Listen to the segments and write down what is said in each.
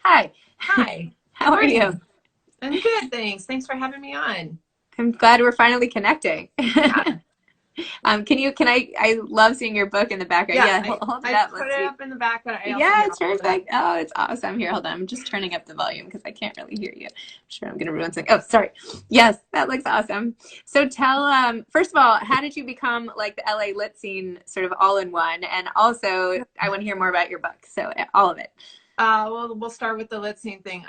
Hi. Hi, How how are are you? you? I'm good, thanks. Thanks for having me on. I'm glad we're finally connecting. Yeah, I love seeing your book in the background. yeah. Yeah, I hold it I up. put Let's it see. up in the back, but I also Yeah, hear it's all of it. perfect. Oh, it's awesome. Here, hold on. I'm just turning up the volume because I can't really hear you. I'm sure I'm gonna ruin something. Oh, sorry. Yes, that looks awesome. So tell, first of all, how did you become like the LA lit scene sort of all in one? And also, I want to hear more about your book. So all of it. Well, we'll start with the lit scene thing.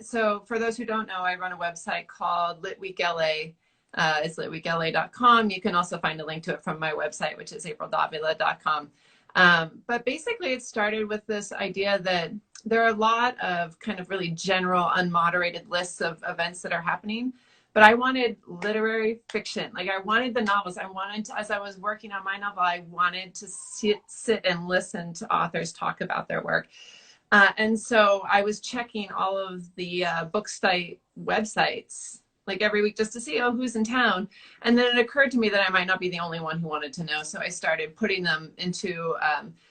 So for those who don't know, I run a website called Lit Week LA. It's litweekla.com. You can also find a link to it from my website, which is aprildavila.com. But basically, it started with this idea that there are a lot of kind of really general, unmoderated lists of events that are happening. But I wanted literary fiction. Like I wanted the novels. I wanted to, as I was working on my novel, I wanted to sit and listen to authors talk about their work. And so I was checking all of the book site websites like every week just to see, oh, who's in town. And then it occurred to me that I might not be the only one who wanted to know. So I started putting them into,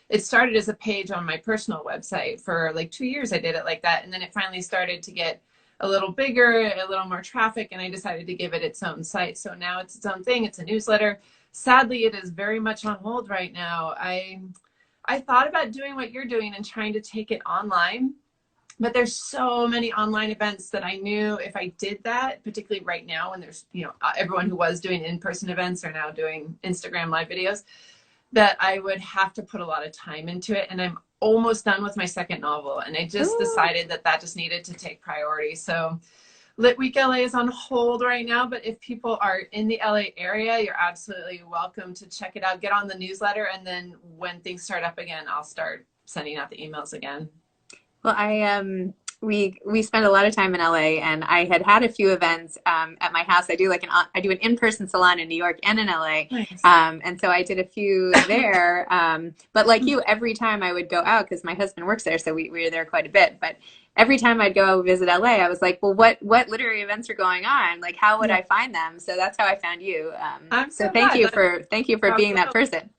it started as a page on my personal website for like 2 years. I did it like that. And then it finally started to get a little bigger, a little more traffic. And I decided to give it its own site. So now it's its own thing. It's a newsletter. Sadly, it is very much on hold right now. I thought about doing what you're doing and trying to take it online, but there's so many online events that I knew if I did that, particularly right now when there's, everyone who was doing in-person events are now doing Instagram live videos, that I would have to put a lot of time into it. And I'm almost done with my second novel. And I just Ooh. decided that that just needed to take priority. So Lit Week LA is on hold right now, but if people are in the LA area, you're absolutely welcome to check it out. Get on the newsletter, and then when things start up again, I'll start sending out the emails again. Well, we spend a lot of time in LA, and I had a few events at my house. I do an in-person salon in New York and in LA, Nice. and so I did a few there. But like you, every time I would go out because my husband works there, so we were there quite a bit. But every time I'd go visit LA, I was like, well, what literary events are going on? Like, how would Yeah, I find them? So that's how I found you. I'm So so glad that thank you for you're being that welcome. person.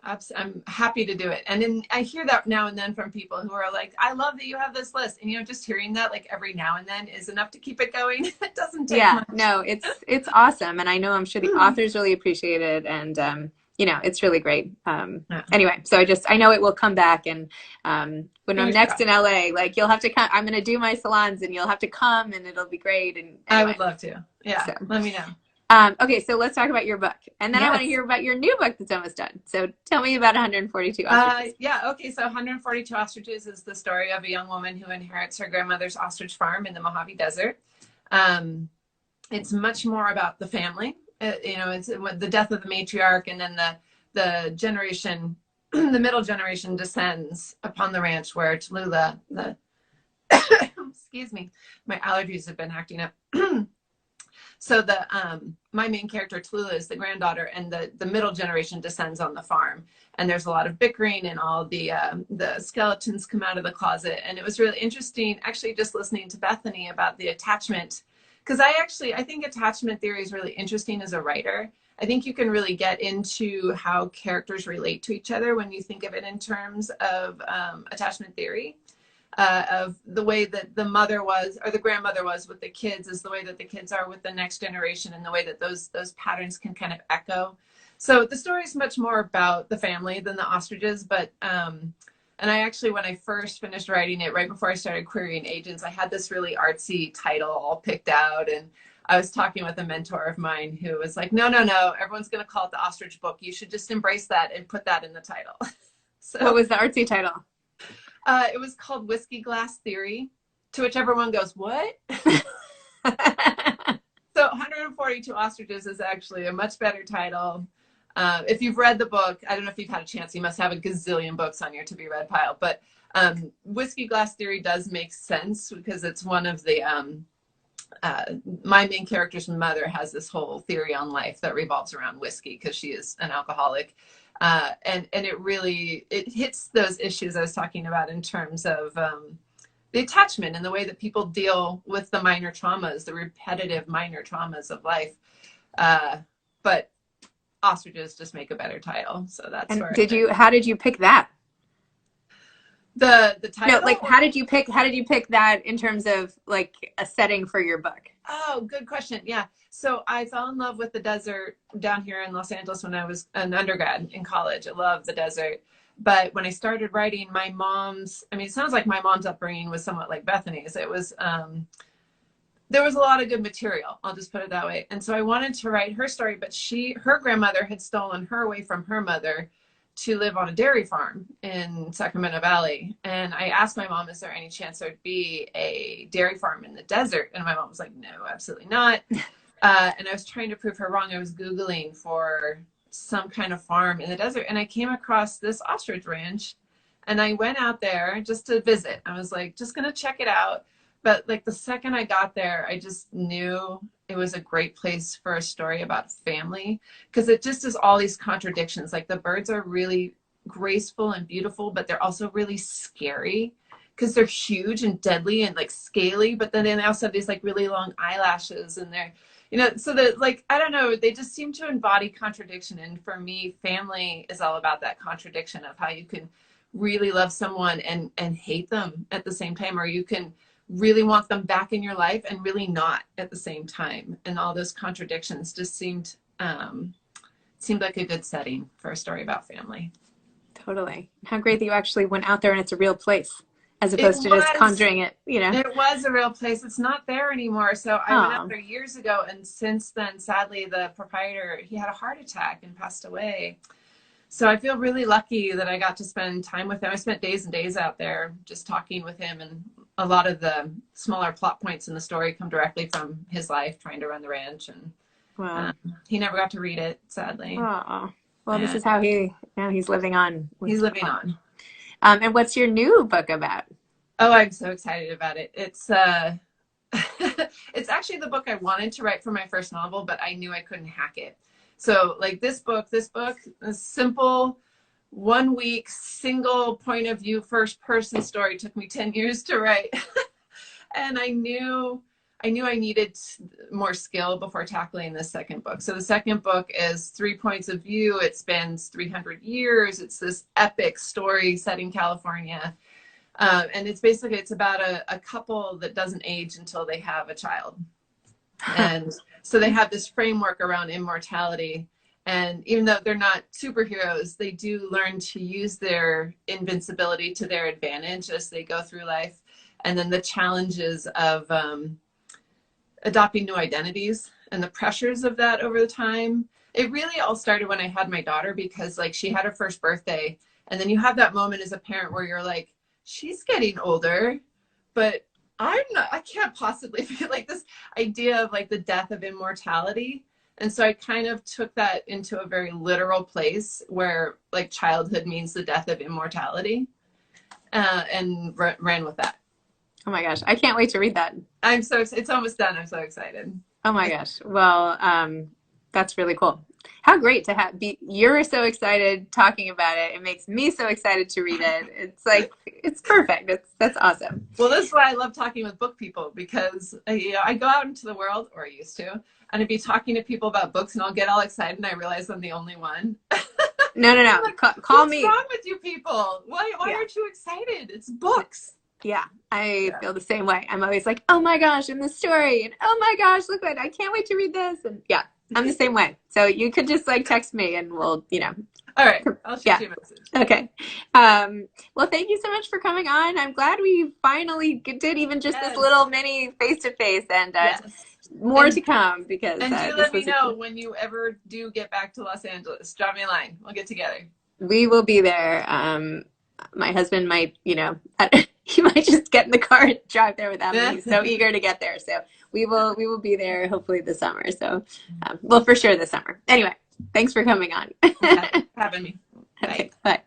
I'm happy to do it. And then I hear that now and then from people who are like, I love that you have this list. And, just hearing that like every now and then is enough to keep it going. It doesn't take Yeah, much. no, it's awesome, and I know I'm sure the authors really appreciate it, and it's really great. Yeah, Anyway, so I know it will come back, and when I'm fingers next crossed. in LA, like you'll have to come. I'm going to do my salons, and you'll have to come, and it'll be great. And I anyway, would love to. Yeah, so let me know. okay, so let's talk about your book, and then I want to Yes. hear about your new book that's almost done. So tell me about 142 ostriches. Yeah, okay. So 142 Ostriches is the story of a young woman who inherits her grandmother's ostrich farm in the Mojave Desert. Um, it's much more about the family. It's the death of the matriarch, and then the generation, the middle generation descends upon the ranch where Tallulah, the excuse me, my allergies have been acting up. So the my main character Tallulah is the granddaughter, and the middle generation descends on the farm. And there's a lot of bickering, and all the skeletons come out of the closet. And it was really interesting, actually, just listening to Bethany about the attachment, because I think attachment theory is really interesting as a writer. I think you can really get into how characters relate to each other when you think of it in terms of attachment theory, of the way that the mother was or the grandmother was with the kids is the way that the kids are with the next generation, and the way that those patterns can kind of echo. So the story is much more about the family than the ostriches, but and I actually, when I first finished writing it, right before I started querying agents, I had this really artsy title all picked out, and I was talking with a mentor of mine who was like, no, no, no, everyone's going to call it the ostrich book. You should just embrace that and put that in the title. What So was the artsy title? it was called Whiskey Glass Theory, to which everyone goes, what? So 142 Ostriches is actually a much better title. If you've read the book, I don't know if you've had a chance, you must have a gazillion books on your to be read pile, but Whiskey Glass Theory does make sense because it's one of the, my main character's mother has this whole theory on life that revolves around whiskey because she is an alcoholic. And it hits those issues I was talking about in terms of the attachment and the way that people deal with the minor traumas, the repetitive minor traumas of life. But ostriches just make a better title, so that's And where I think. how did you pick that? The No, title? like how did you pick that in terms of like a setting for your book? Oh, good question. Yeah. So I fell in love with the desert down here in Los Angeles when I was an undergrad in college. I love the desert. But when I started writing, I mean, it sounds like my mom's upbringing was somewhat like Bethany's. It was, there was a lot of good material. I'll just put it that way. And so I wanted to write her story, but her grandmother had stolen her away from her mother to live on a dairy farm in Sacramento Valley. And I asked my mom, is there any chance there'd be a dairy farm in the desert? And my mom was like, no, absolutely not. And I was trying to prove her wrong. I was Googling for some kind of farm in the desert, and I came across this ostrich ranch, and I went out there just to visit. I was like, just gonna check it out. But like the second I got there, I just knew it was a great place for a story about family, because it just is all these contradictions. Like the birds are really graceful and beautiful, but they're also really scary because they're huge and deadly and like scaly, but then they also have these like really long eyelashes, and they're, so that, like, I don't know, they just seem to embody contradiction. And for me, family is all about that contradiction of how you can really love someone and hate them at the same time, or you can really want them back in your life and really not at the same time. And all those contradictions just seemed like a good setting for a story about family. Totally. How great that you actually went out there and it's a real place as It opposed to just was. conjuring it, It was a real place. It's not there anymore. So I went out Oh, there years ago, and since then, sadly, the proprietor, he had a heart attack and passed away. So I feel really lucky that I got to spend time with him. I spent days and days out there just talking with him, and a lot of the smaller plot points in the story come directly from his life trying to run the ranch. And wow. he never got to read it, sadly. Oh, well, this And is how he's living on he's with, living on. and what's your new book about? Oh, I'm so excited about it. It's it's actually the book I wanted to write for my first novel, but I knew I couldn't hack it. So like this book, a simple 1 week, single point of view, first person story took me 10 years to write. And I knew I needed more skill before tackling the second book. So the second book is 3 points of view. It spans 300 years. It's this epic story set in California. And it's about a couple that doesn't age until they have a child. And so they have this framework around immortality. And even though they're not superheroes, they do learn to use their invincibility to their advantage as they go through life. And then the challenges of adopting new identities and the pressures of that over the time. It really all started when I had my daughter, because like she had her first birthday, and then you have that moment as a parent where you're like, she's getting older, but I can't possibly feel like this idea of like the death of immortality. And so I kind of took that into a very literal place where like childhood means the death of immortality, and ran with that. Oh my gosh, I can't wait to read that. It's almost done. I'm so excited. Oh my gosh. Well, that's really cool. How great to you're so excited talking about it. It makes me so excited to read it. It's like, it's perfect. That's awesome. Well, this is why I love talking with book people, because I go out into the world, or I used to, and I'd be talking to people about books, and I'll get all excited, and I realize I'm the only one. No. Like, Call me. What's wrong with you people? Why aren't you excited? It's books. Yeah, I feel the same way. I'm always like, oh my gosh, and the story, and oh my gosh, look what I can't wait to read this. And yeah, I'm the same way. So you could just like text me and we'll, All right, I'll shoot you a message. Okay. Well, thank you so much for coming on. I'm glad we finally did even just this little mini face-to-face, and more to come, because and do let me know when you ever do get back to Los Angeles. Drop me a line. We'll get together. We will be there. My husband might, he might just get in the car and drive there without me. He's so eager to get there. So we will be there hopefully this summer. So, well, for sure this summer. Anyway, thanks for coming on. Having me. Bye. Okay, bye.